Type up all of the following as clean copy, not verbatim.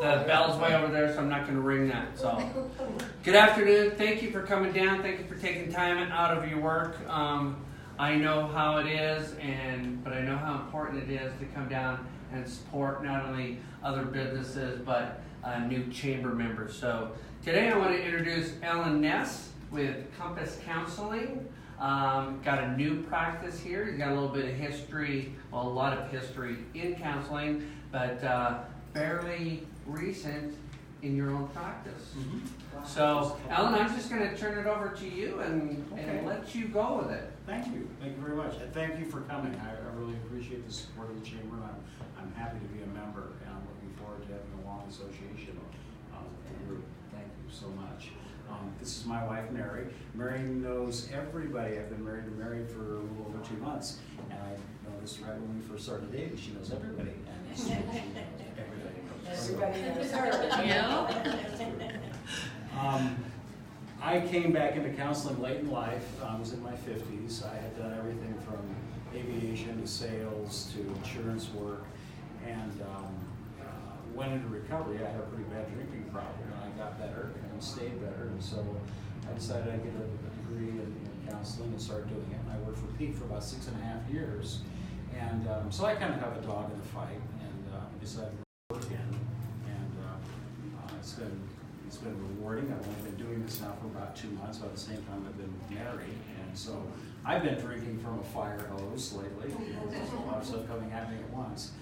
The bell's way over there, so I'm not going to ring that. So, good afternoon. Thank you for coming down. Thank you for taking time out of your work. I know how it is, but I know how important it is to come down and support not only other businesses but new chamber members. So today I want to introduce Ness with Compass Counseling. Got a new practice here. He's got a little bit of history, well, a lot of history in counseling, but fairly recent in your own practice. Mm-hmm. Wow. So, Ellen, I'm just going to turn it over to you and let you go with it. Thank you. Thank you very much. And thank you for coming. I really appreciate the support of the chamber, and I'm happy to be a member, and I'm looking forward to having a long association with the group. Thank you so much. This is my wife, Mary. Mary knows everybody. I've been married to Mary for a little over 2 months, and I noticed right when we first started dating, she knows everybody. And she knows everybody. Everybody knows her. I came back into counseling late in life. I was in my 50s. I had done everything from aviation to sales to insurance work, and went into recovery. I had a pretty bad drinking problem, and I got better and stayed better. And so I decided I'd get a degree in counseling and start doing it. And I worked for Pete for about 6.5 years, and so I kind of have a dog in the fight, and decided to work in. And it's been rewarding. I've only been doing this now for about 2 months. About the same time I've been married, and so I've been drinking from a fire hose lately. There's a lot of stuff happening at once.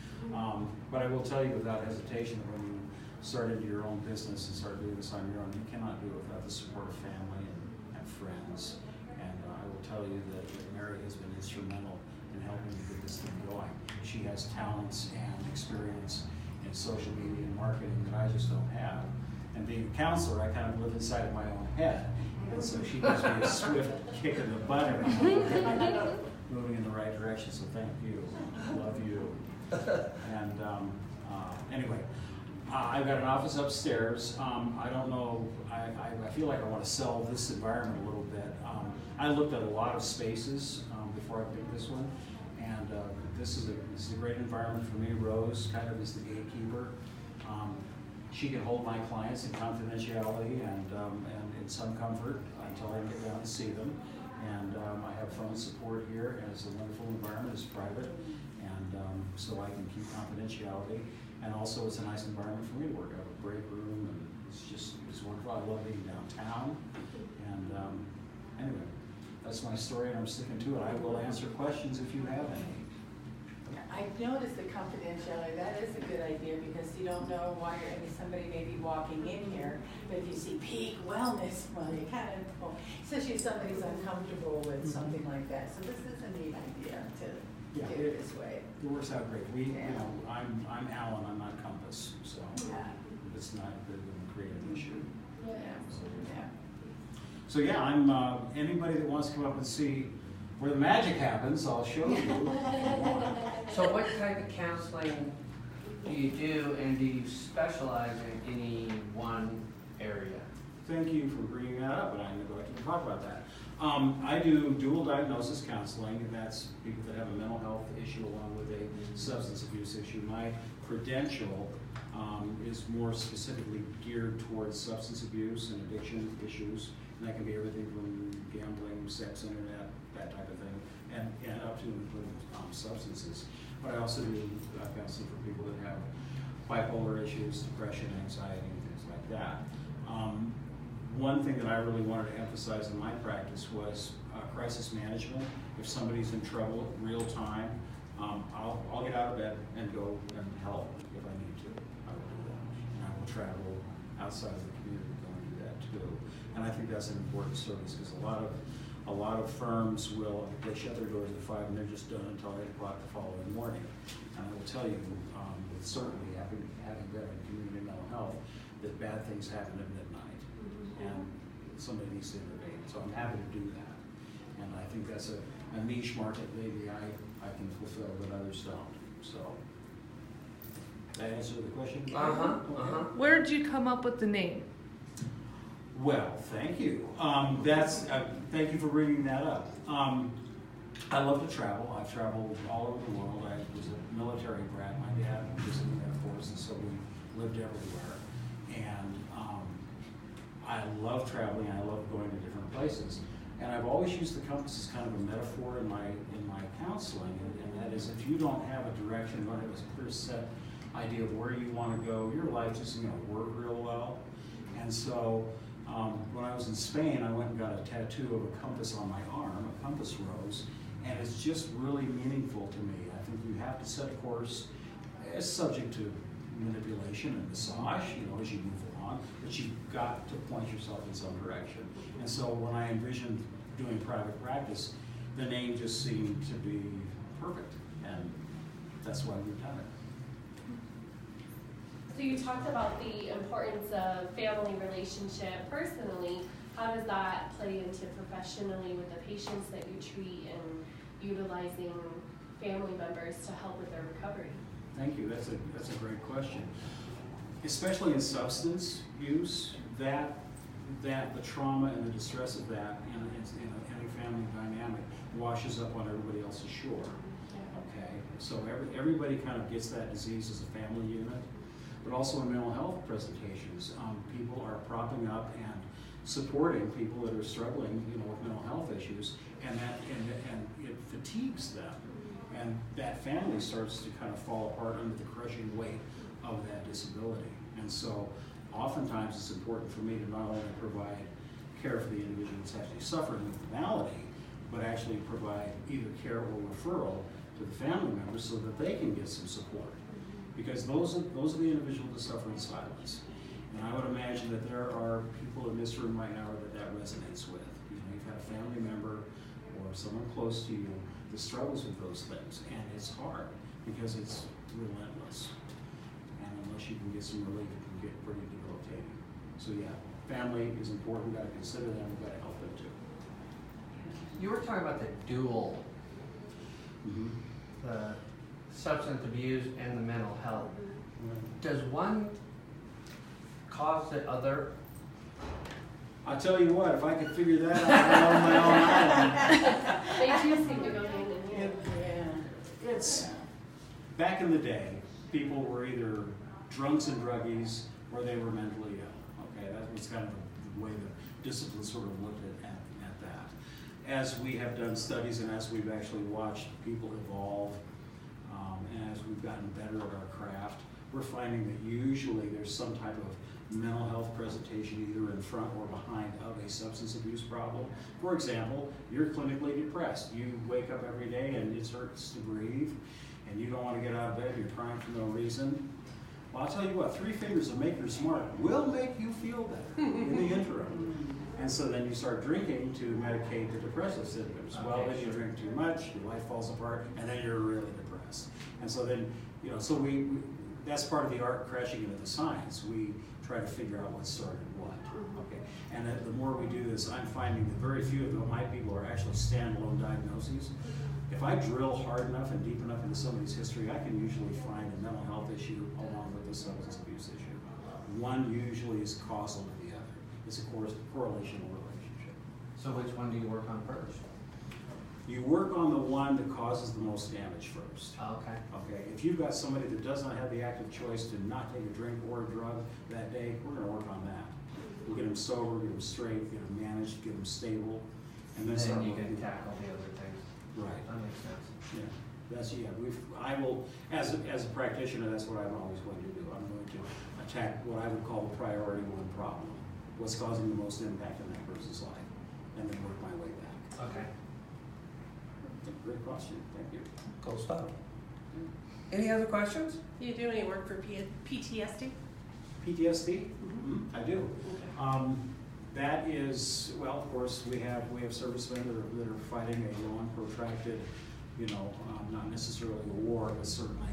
But I will tell you without hesitation that when you start into your own business and start doing this on your own, you cannot do it without the support of family and friends. And I will tell you that Mary has been instrumental in helping me get this thing going. She has talents and experience in social media and marketing that I just don't have. And being a counselor, I kind of live inside of my own head. And so she gives me a swift kick in the butt every time, moving in the right direction. So thank you. I love you. And anyway, I've got an office upstairs. I don't know, I feel like I want to sell this environment a little bit. I looked at a lot of spaces before I picked this one, and this is a great environment for me. Rose kind of is the gatekeeper. She can hold my clients in confidentiality and in some comfort until I get down to see them. And I have phone support here, and it's a wonderful environment. It's private, and so I can keep confidentiality. And also, it's a nice environment for me to work. I have a break room, and it's wonderful. I love being downtown. And anyway, that's my story, and I'm sticking to it. I will answer questions if you have any. I've noticed the confidentiality. That is a good idea because you don't know why somebody may be walking in here, but if you see peak wellness, well, you kind of know, especially if somebody's uncomfortable with something like that. So this is a neat idea to do it this way. It works out great. I'm Alan. I'm not Compass, so it's not good to create an issue. So I'm anybody that wants to come up and see where the magic happens, I'll show you. So what type of counseling do you do, and do you specialize in any one area? Thank you for bringing that up, and I neglected to talk about that. I do dual diagnosis counseling, and that's people that have a mental health issue along with a substance abuse issue. My credential is more specifically geared towards substance abuse and addiction issues, and that can be everything from gambling, sex, internet, that type of thing, and up to including substances. But I also do counseling for people that have bipolar issues, depression, anxiety, and things like that. One thing that I really wanted to emphasize in my practice was crisis management. If somebody's in trouble, real time, I'll get out of bed and go and help if I need to. I will do that. And I will travel outside of the community to go and do that too. And I think that's an important service because a lot of firms they shut their doors at 5 and they're just done until 8 o'clock the following morning. And I will tell you, with certainty, having been in community mental health, that bad things happen at midnight, and somebody needs to intervene. So I'm happy to do that. And I think that's a niche market maybe I can fulfill that others don't. So, did I answer the question? Where did you come up with the name? Well, thank you. Thank you for bringing that up. I love to travel. I've traveled all over the world. I was a military brat. My dad was in the Air Force, and so we lived everywhere, and I love traveling. I love going to different places, and I've always used the compass as kind of a metaphor in my counseling, and that is, if you don't have a direction, you don't have a clear set idea of where you want to go, your life isn't going to work real well. And so when I was in Spain, I went and got a tattoo of a compass on my arm, a compass rose, and it's just really meaningful to me. I think you have to set a course. It's subject to manipulation and massage, as you move along, but you've got to point yourself in some direction. And so when I envisioned doing private practice, the name just seemed to be perfect, and that's why we've done it. So you talked about the importance of family relationship personally. How does that play into professionally with the patients that you treat and utilizing family members to help with their recovery? Thank you. That's a great question. Especially in substance use, that the trauma and the distress of that in any family dynamic washes up on everybody else's shore. Okay, so everybody kind of gets that disease as a family unit. But also in mental health presentations, people are propping up and supporting people that are struggling, with mental health issues, and it fatigues them, and that family starts to kind of fall apart under the crushing weight of that disability. And so, oftentimes it's important for me to not only provide care for the individual that's actually suffering with the malady, but actually provide either care or referral to the family members so that they can get some support. Because those are the individuals that suffer in silence. And I would imagine that there are people in this room right now that resonates with. You've had a family member or someone close to you that struggles with those things. And it's hard because it's relentless. And unless you can get some relief, it can get pretty debilitating. So yeah, family is important. We've got to consider them. We've got to help them too. You were talking about the dual, the substance abuse and the mental health. Does one cause the other? I'll tell you what, if I could figure that out on my own island. They do seem to go hand in hand. Yeah. It's, back in the day, people were either drunks and druggies or they were mentally ill. Okay, that was kind of the way the discipline sort of looked at that. As we have done studies and as we've actually watched people evolve, and as we've gotten better at our craft, we're finding that usually there's some type of mental health presentation either in front or behind of a substance abuse problem. For example, you're clinically depressed. You wake up every day and it hurts to breathe, and you don't want to get out of bed, you're crying for no reason. Well, I'll tell you what, 3 fingers of Maker's Smart will make you feel better in the interim. And so then you start drinking to medicate the depressive symptoms. Well, then you drink too much, your life falls apart, and then you're really depressed. And so then, so that's part of the art crashing into the science. We try to figure out what started what. Okay. And the more we do this, I'm finding that very few of my people are actually standalone diagnoses. If I drill hard enough and deep enough into somebody's history, I can usually find a mental health issue along with a substance abuse issue. One usually is causal to the other. It's a correlational relationship. So which one do you work on first? You work on the one that causes the most damage first. Okay. Okay. If you've got somebody that does not have the active choice to not take a drink or a drug that day, we're going to work on that. We'll get them sober, get them straight, get them managed, get them stable, and then you can tackle the other things. Right. That makes sense. Yeah. I will, as a practitioner, that's what I'm always going to do. I'm going to attack what I would call the priority 1 problem. What's causing the most impact in that person's life, and then work my way back. Okay. Great question. Thank you. Cool stuff. Any other questions? Do you do any work for PTSD? PTSD? I do. That is, well, of course, we have servicemen that are fighting a long, protracted, not necessarily a war, but certainly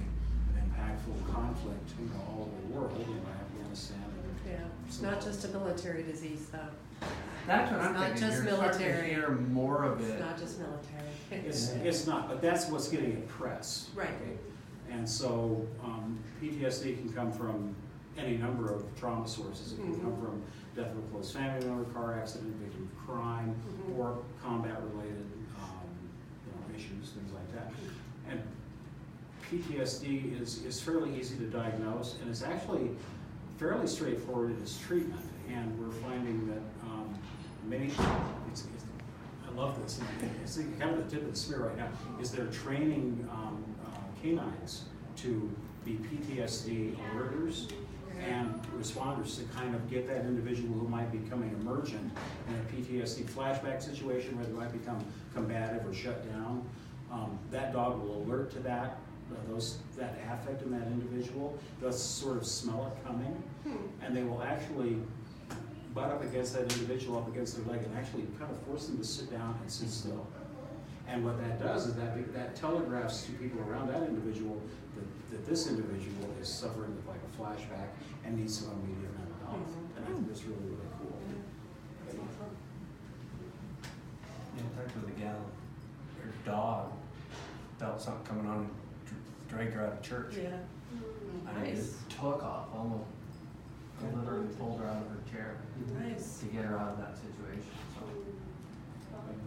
an impactful conflict, all over the world, Afghanistan. Yeah, it's not just a military disease, though. That's what I'm not thinking. just You're starting to military. hear more of it. It's not just military. It's not, but that's what's getting it press. Right. Okay? And so PTSD can come from any number of trauma sources. It can come from death of a close family member, car accident, victim of crime, or combat-related issues, things like that. And PTSD is fairly easy to diagnose, and it's actually fairly straightforward in its treatment. And we're finding that I love this. It's kind of the tip of the spear right now. Is they're training canines to be PTSD alerters and responders to kind of get that individual who might be becoming emergent in a PTSD flashback situation where they might become combative or shut down. That dog will alert to that affect in that individual. They'll sort of smell it coming, and they will actually butt up against that individual, up against their leg, and actually kind of force them to sit down and sit still. And what that does is that telegraphs to people around that individual that this individual is suffering with like a flashback and needs some immediate mental health. And I think that's really, really cool. Yeah, I talked with a gal, her dog felt something coming on, dragged her out of church. Yeah. And it just took off, almost literally pulled her out of her chair Nice. to get her out of that situation. So,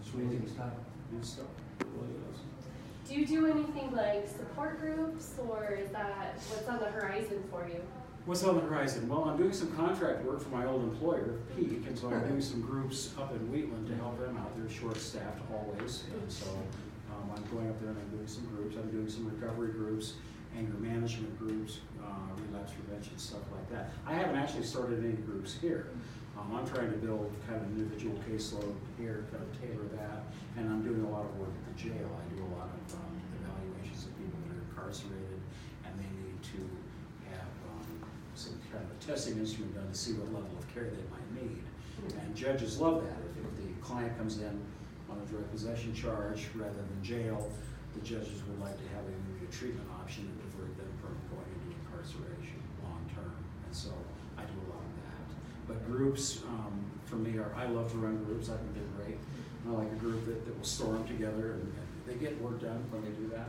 it's amazing stuff. Good stuff. It really is. Do you do anything like support groups, or is that what's on the horizon for you? What's on the horizon? Well, I'm doing some contract work for my old employer, Peak, and so I'm doing some groups up in Wheatland to help them out. They're short-staffed always, and so I'm going up there and I'm doing some groups. I'm doing some recovery groups, anger management groups, relapse prevention, stuff like that. I haven't actually started any groups here. I'm trying to build kind of an individual caseload here, kind of tailor that, and I'm doing a lot of work at the jail. I do a lot of evaluations of people that are incarcerated, and they need to have some kind of a testing instrument done to see what level of care they might need. And judges love that. If the client comes in on a drug possession charge rather than jail, the judges would like to have a treatment option and divert them from going into incarceration long term. And so I do a lot of that. But groups, for me, I love to run groups. I think they're great. I like a group that will storm together and they get work done when they do that.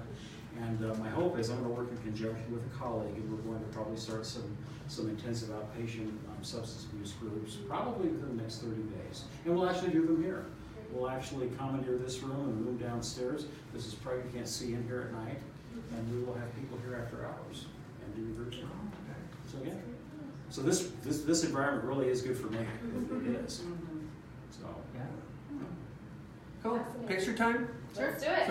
And my hope is I'm going to work in conjunction with a colleague, and we're going to probably start some intensive outpatient substance abuse groups, probably within the next 30 days. And we'll actually do them here. We'll actually commandeer this room and room downstairs. This is probably, you can't see in here at night. And we will have people here after hours and do groups. So yeah. So this environment really is good for me. It is. So Yeah. Cool. Picture time? Let's do it.